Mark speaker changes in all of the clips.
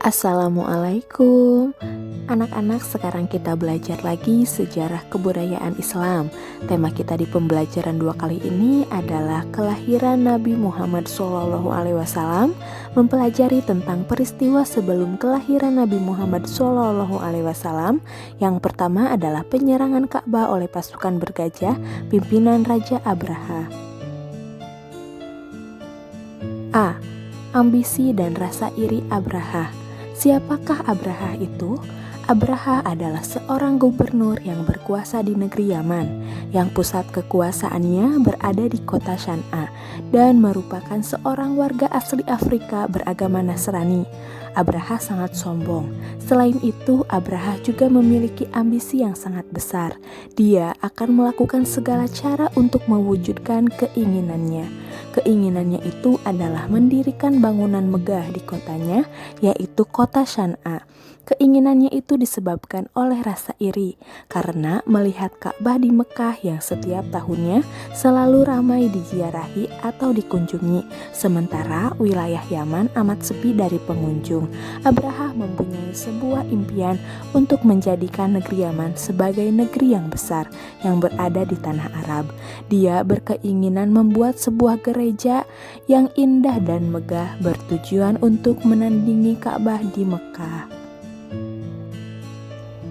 Speaker 1: Assalamualaikum. Anak-anak, sekarang kita belajar lagi sejarah kebudayaan Islam. Tema kita di pembelajaran 2 kali ini adalah kelahiran Nabi Muhammad SAW. Mempelajari tentang peristiwa sebelum kelahiran Nabi Muhammad SAW. Yang pertama adalah penyerangan Ka'bah oleh pasukan bergajah pimpinan Raja Abraha. A. Ambisi dan rasa iri Abraha. Siapakah Abraha itu? Abraha adalah seorang gubernur yang berkuasa di negeri Yaman, yang pusat kekuasaannya berada di kota Shan'a, dan merupakan seorang warga asli Afrika beragama Nasrani. Abraha sangat sombong. Selain itu, Abraha juga memiliki ambisi yang sangat besar. Dia akan melakukan segala cara untuk mewujudkan keinginannya. Keinginannya itu adalah mendirikan bangunan megah di kotanya, yaitu kota Shan'a. Keinginannya itu disebabkan oleh rasa iri, karena melihat Ka'bah di Mekah yang setiap tahunnya selalu ramai diziarahi atau dikunjungi, sementara wilayah Yaman amat sepi dari pengunjung. Abraha mempunyai sebuah impian untuk menjadikan negeri Yaman sebagai negeri yang besar yang berada di tanah Arab. Dia berkeinginan membuat sebuah gereja yang indah dan megah bertujuan untuk menandingi Ka'bah di Mekah.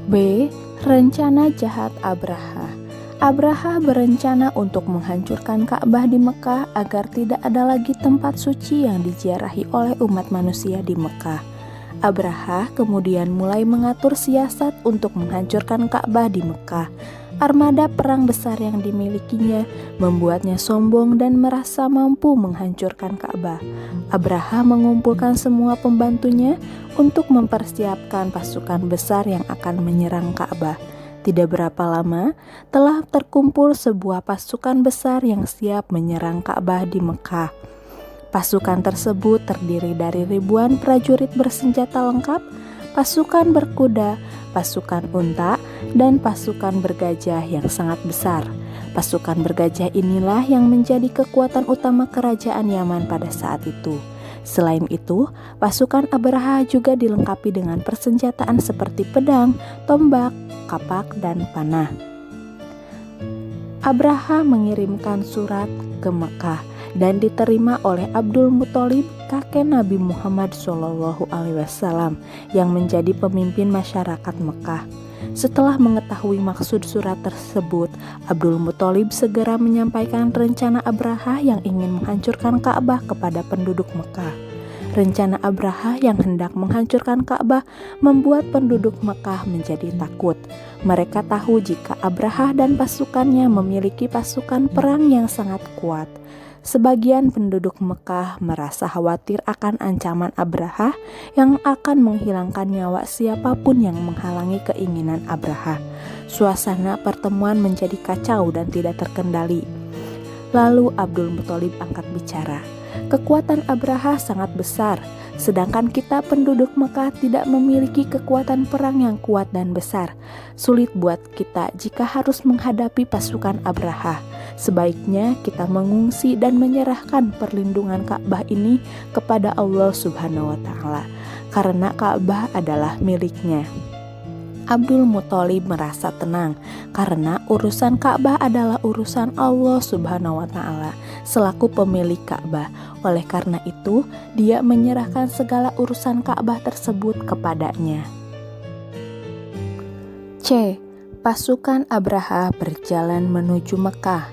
Speaker 1: B. Rencana jahat Abraha. Abraha berencana untuk menghancurkan Ka'bah di Mekah agar tidak ada lagi tempat suci yang diziarahi oleh umat manusia di Mekah. Abraha kemudian mulai mengatur siasat untuk menghancurkan Ka'bah di Mekah. Armada perang besar yang dimilikinya membuatnya sombong dan merasa mampu menghancurkan Ka'bah. Abraha mengumpulkan semua pembantunya untuk mempersiapkan pasukan besar yang akan menyerang Ka'bah. Tidak berapa lama, telah terkumpul sebuah pasukan besar yang siap menyerang Ka'bah di Mekah. Pasukan tersebut terdiri dari ribuan prajurit bersenjata lengkap, pasukan berkuda, pasukan unta, dan pasukan bergajah yang sangat besar. Pasukan bergajah inilah yang menjadi kekuatan utama kerajaan Yaman pada saat itu. Selain itu, pasukan Abraha juga dilengkapi dengan persenjataan seperti pedang, tombak, kapak, dan panah. Abraha mengirimkan surat ke Mekah dan diterima oleh Abdul Muthalib, kakek Nabi Muhammad SAW, yang menjadi pemimpin masyarakat Mekah. Setelah mengetahui maksud surat tersebut, Abdul Muthalib segera menyampaikan rencana Abraha yang ingin menghancurkan Ka'bah kepada penduduk Mekah. Rencana Abraha yang hendak menghancurkan Ka'bah membuat penduduk Mekah menjadi takut. Mereka tahu jika Abraha dan pasukannya memiliki pasukan perang yang sangat kuat. Sebagian penduduk Mekah merasa khawatir akan ancaman Abraha yang akan menghilangkan nyawa siapapun yang menghalangi keinginan Abraha. Suasana pertemuan menjadi kacau dan tidak terkendali. Lalu Abdul Muthalib angkat bicara. Kekuatan Abraha sangat besar, sedangkan kita penduduk Mekah tidak memiliki kekuatan perang yang kuat dan besar. Sulit buat kita jika harus menghadapi pasukan Abraha. Sebaiknya kita mengungsi dan menyerahkan perlindungan Ka'bah ini kepada Allah Subhanahu wa Ta'ala, karena Ka'bah adalah miliknya. Abdul Muthalib merasa tenang karena urusan Ka'bah adalah urusan Allah Subhanahu wa Ta'ala selaku pemilik Ka'bah. Oleh karena itu, dia menyerahkan segala urusan Ka'bah tersebut kepadanya. C. Pasukan Abraha berjalan menuju Mekah.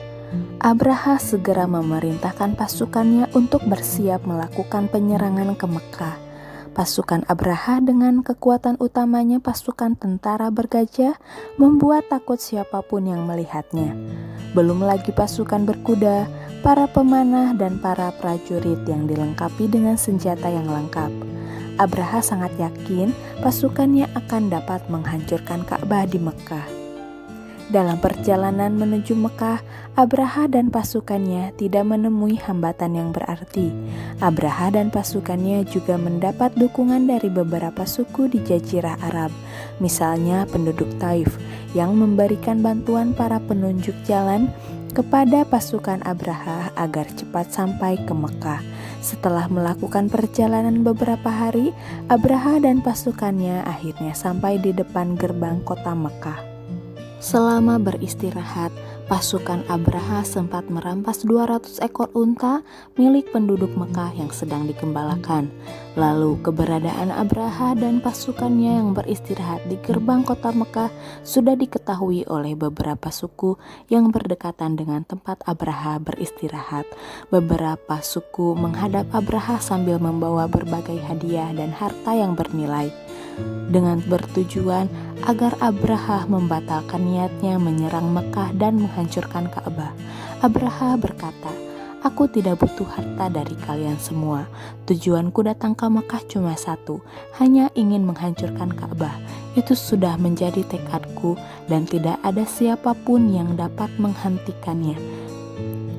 Speaker 1: Abraha segera memerintahkan pasukannya untuk bersiap melakukan penyerangan ke Mekah. Pasukan Abraha dengan kekuatan utamanya pasukan tentara bergajah membuat takut siapapun yang melihatnya. Belum lagi pasukan berkuda, para pemanah, dan para prajurit yang dilengkapi dengan senjata yang lengkap. Abraha sangat yakin pasukannya akan dapat menghancurkan Ka'bah di Mekah. Dalam perjalanan menuju Mekah, Abraha dan pasukannya tidak menemui hambatan yang berarti. Abraha dan pasukannya juga mendapat dukungan dari beberapa suku di Jazirah Arab, misalnya penduduk Taif, yang memberikan bantuan para penunjuk jalan kepada pasukan Abraha agar cepat sampai ke Mekah. Setelah melakukan perjalanan beberapa hari, Abraha dan pasukannya akhirnya sampai di depan gerbang kota Mekah. Selama beristirahat, pasukan Abraha sempat merampas 200 ekor unta milik penduduk Mekah yang sedang digembalakan. Lalu keberadaan Abraha dan pasukannya yang beristirahat di gerbang kota Mekah sudah diketahui oleh beberapa suku yang berdekatan dengan tempat Abraha beristirahat. Beberapa suku menghadap Abraha sambil membawa berbagai hadiah dan harta yang bernilai, dengan bertujuan agar Abraha membatalkan niatnya menyerang Mekah dan menghancurkan Ka'bah. Abraha berkata, "Aku tidak butuh harta dari kalian semua. Tujuanku datang ke Mekah cuma satu, hanya ingin menghancurkan Ka'bah. Itu sudah menjadi tekadku dan tidak ada siapapun yang dapat menghentikannya."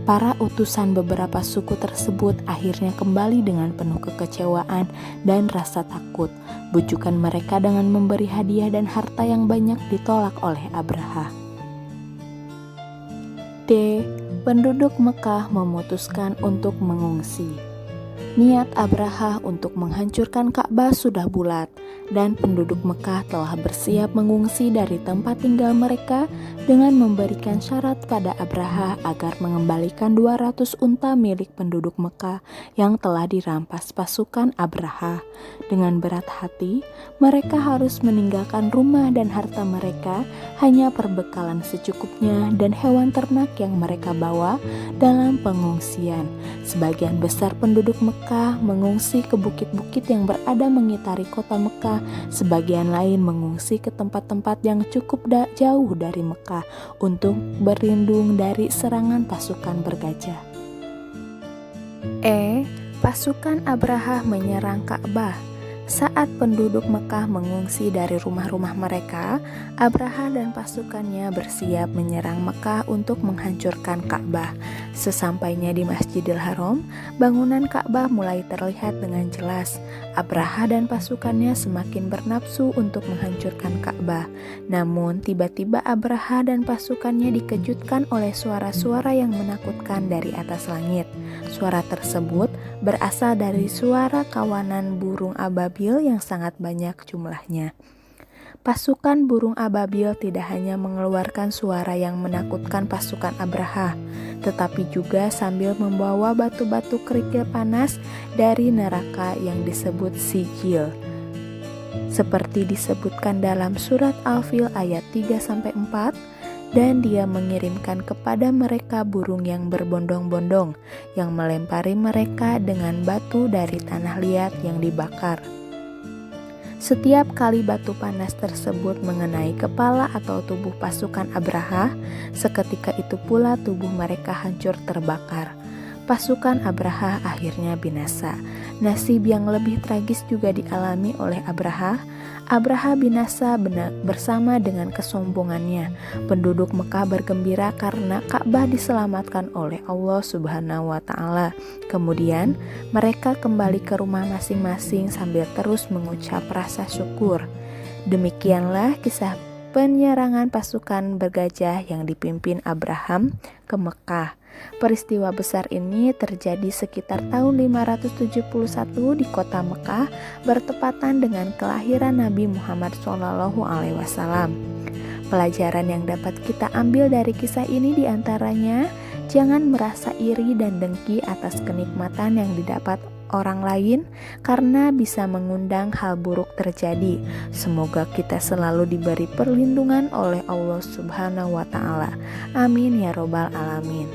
Speaker 1: Para utusan beberapa suku tersebut akhirnya kembali dengan penuh kekecewaan dan rasa takut. Bujukan mereka dengan memberi hadiah dan harta yang banyak ditolak oleh Abraha. D. Penduduk Mekah memutuskan untuk mengungsi. Niat Abraha untuk menghancurkan Ka'bah sudah bulat, dan penduduk Mekah telah bersiap mengungsi dari tempat tinggal mereka dengan memberikan syarat pada Abraha agar mengembalikan 200 unta milik penduduk Mekah yang telah dirampas pasukan Abraha. Dengan berat hati, mereka harus meninggalkan rumah dan harta mereka, hanya perbekalan secukupnya dan hewan ternak yang mereka bawa dalam pengungsian. Sebagian besar penduduk Mekah mengungsi ke bukit-bukit yang berada mengitari kota Mekah, sebagian lain mengungsi ke tempat-tempat yang cukup jauh dari Mekah untuk berlindung dari serangan pasukan bergajah. Pasukan Abraha menyerang Ka'bah. Saat penduduk Mekah mengungsi dari rumah-rumah mereka, Abraha dan pasukannya bersiap menyerang Mekah untuk menghancurkan Ka'bah. Sesampainya di Masjidil Haram, bangunan Ka'bah mulai terlihat dengan jelas. Abraha dan pasukannya semakin bernafsu untuk menghancurkan Ka'bah. Namun tiba-tiba Abraha dan pasukannya dikejutkan oleh suara-suara yang menakutkan dari atas langit. Suara tersebut berasal dari suara kawanan burung ababil yang sangat banyak jumlahnya. Pasukan burung ababil tidak hanya mengeluarkan suara yang menakutkan pasukan Abraha, tetapi juga sambil membawa batu-batu kerikil panas dari neraka yang disebut sijil. Seperti disebutkan dalam surat Al-Fil ayat 3-4, dan dia mengirimkan kepada mereka burung yang berbondong-bondong, yang melempari mereka dengan batu dari tanah liat yang dibakar. Setiap kali batu panas tersebut mengenai kepala atau tubuh pasukan Abraha, seketika itu pula tubuh mereka hancur terbakar. Pasukan Abraha akhirnya binasa. Nasib yang lebih tragis juga dialami oleh Abraha. Abraha binasa bersama dengan kesombongannya. Penduduk Mekah bergembira karena Ka'bah diselamatkan oleh Allah Subhanahu wa Ta'ala. Kemudian mereka kembali ke rumah masing-masing sambil terus mengucap rasa syukur. Demikianlah kisah penyerangan pasukan bergajah yang dipimpin Abraham ke Mekah. Peristiwa besar ini terjadi sekitar tahun 571 di kota Mekah, bertepatan dengan kelahiran Nabi Muhammad SAW. Pelajaran yang dapat kita ambil dari kisah ini diantaranya, jangan merasa iri dan dengki atas kenikmatan yang didapat orang lain karena bisa mengundang hal buruk terjadi. Semoga kita selalu diberi perlindungan oleh Allah Subhanahu wa Ta'ala. Amin ya robbal alamin.